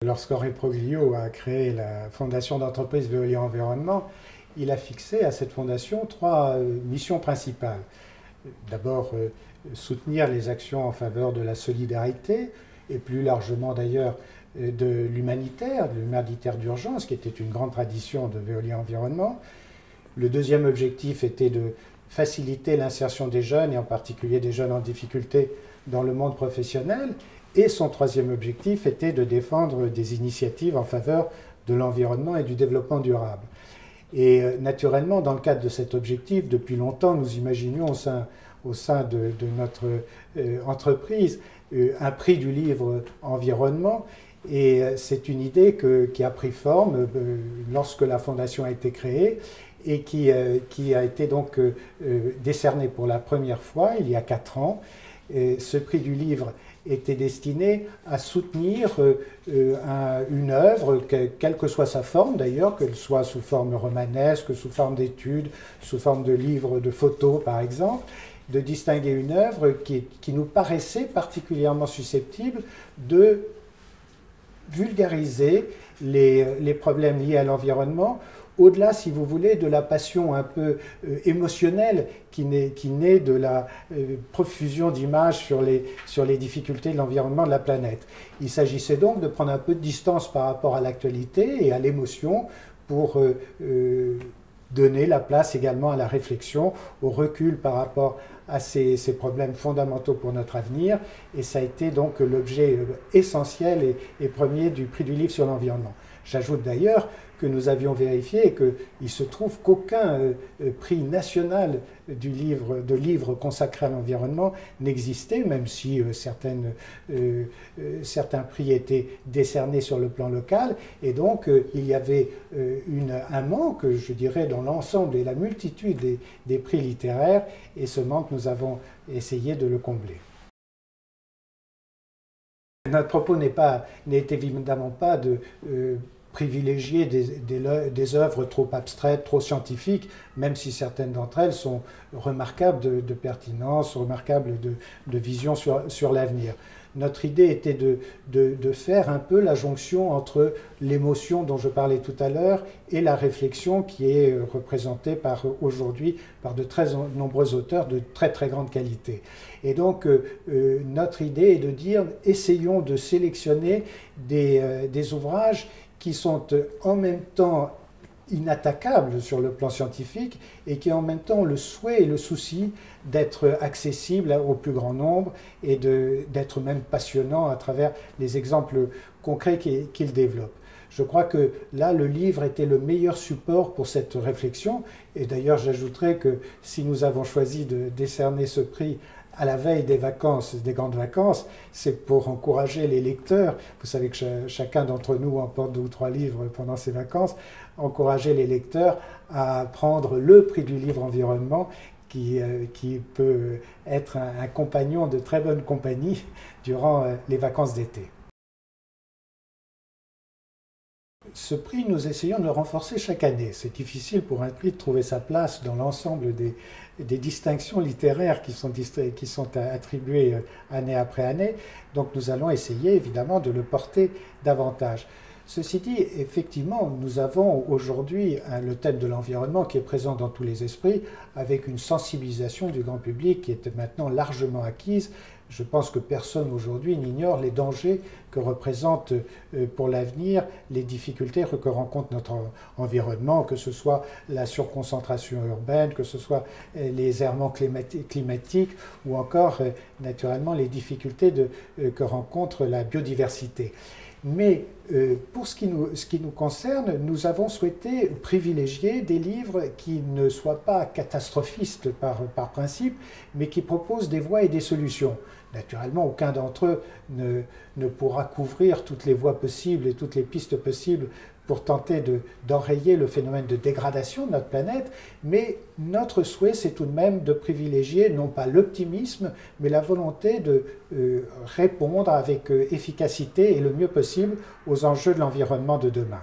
Lorsqu'Henri Proglio a créé la fondation d'entreprise Veolia Environnement, il a fixé à cette fondation trois missions principales. D'abord, soutenir les actions en faveur de la solidarité et plus largement d'ailleurs de l'humanitaire d'urgence, qui était une grande tradition de Veolia Environnement. Le deuxième objectif était de faciliter l'insertion des jeunes, et en particulier des jeunes en difficulté dans le monde professionnel. Et son troisième objectif était de défendre des initiatives en faveur de l'environnement et du développement durable. Et naturellement, dans le cadre de cet objectif, depuis longtemps, nous imaginions au sein de notre entreprise un prix du livre environnement. Et c'est une idée qui a pris forme lorsque la fondation a été créée et qui a été donc décernée pour la première fois il y a 4 ans. Et ce prix du livre était destiné à soutenir une œuvre, quelle que soit sa forme d'ailleurs, qu'elle soit sous forme romanesque, sous forme d'études, sous forme de livres, de photos par exemple, de distinguer une œuvre qui nous paraissait particulièrement susceptible de vulgariser les problèmes liés à l'environnement, au-delà, si vous voulez, de la passion un peu émotionnelle qui naît de la profusion d'images sur les difficultés de l'environnement de la planète. Il s'agissait donc de prendre un peu de distance par rapport à l'actualité et à l'émotion pour donner la place également à la réflexion, au recul par rapport à ces problèmes fondamentaux pour notre avenir. Et ça a été donc l'objet essentiel et premier du prix du livre sur l'environnement. J'ajoute d'ailleurs que nous avions vérifié et qu'il se trouve qu'aucun prix national de livres consacrés à l'environnement n'existait, même si certains prix étaient décernés sur le plan local. Et donc, il y avait un manque, je dirais, dans l'ensemble et la multitude des prix littéraires. Et ce manque, nous avons essayé de le combler. Notre propos n'est évidemment pas de privilégier des œuvres trop abstraites, trop scientifiques, même si certaines d'entre elles sont remarquables de pertinence, remarquables de vision sur l'avenir. Notre idée était de faire un peu la jonction entre l'émotion dont je parlais tout à l'heure et la réflexion qui est représentée aujourd'hui par de très nombreux auteurs de très très grande qualité. Et donc notre idée est de dire, essayons de sélectionner des ouvrages qui sont en même temps inattaquables sur le plan scientifique et qui en même temps ont le souhait et le souci d'être accessibles au plus grand nombre et d'être même passionnants à travers les exemples concrets qu'ils développent. Je crois que là, le livre était le meilleur support pour cette réflexion. Et d'ailleurs, j'ajouterais que si nous avons choisi de décerner ce prix à la veille des vacances, des grandes vacances, c'est pour encourager les lecteurs. Vous savez que chacun d'entre nous emporte 2 ou 3 livres pendant ses vacances. Encourager les lecteurs à prendre le prix du livre environnement qui peut être un compagnon de très bonne compagnie durant les vacances d'été. Ce prix, nous essayons de le renforcer chaque année. C'est difficile pour un prix de trouver sa place dans l'ensemble des distinctions littéraires qui sont attribuées année après année. Donc nous allons essayer évidemment de le porter davantage. Ceci dit, effectivement, nous avons aujourd'hui le thème de l'environnement qui est présent dans tous les esprits, avec une sensibilisation du grand public qui est maintenant largement acquise. Je pense que personne aujourd'hui n'ignore les dangers que représentent pour l'avenir les difficultés que rencontre notre environnement, que ce soit la surconcentration urbaine, que ce soit les errements climatiques ou encore naturellement les difficultés que rencontre la biodiversité. Mais pour ce qui nous concerne, nous avons souhaité privilégier des livres qui ne soient pas catastrophistes par principe, mais qui proposent des voies et des solutions. Naturellement, aucun d'entre eux ne pourra couvrir toutes les voies possibles et toutes les pistes possibles pour tenter d'enrayer le phénomène de dégradation de notre planète, mais notre souhait, c'est tout de même de privilégier non pas l'optimisme, mais la volonté de répondre avec efficacité et le mieux possible aux enjeux de l'environnement de demain.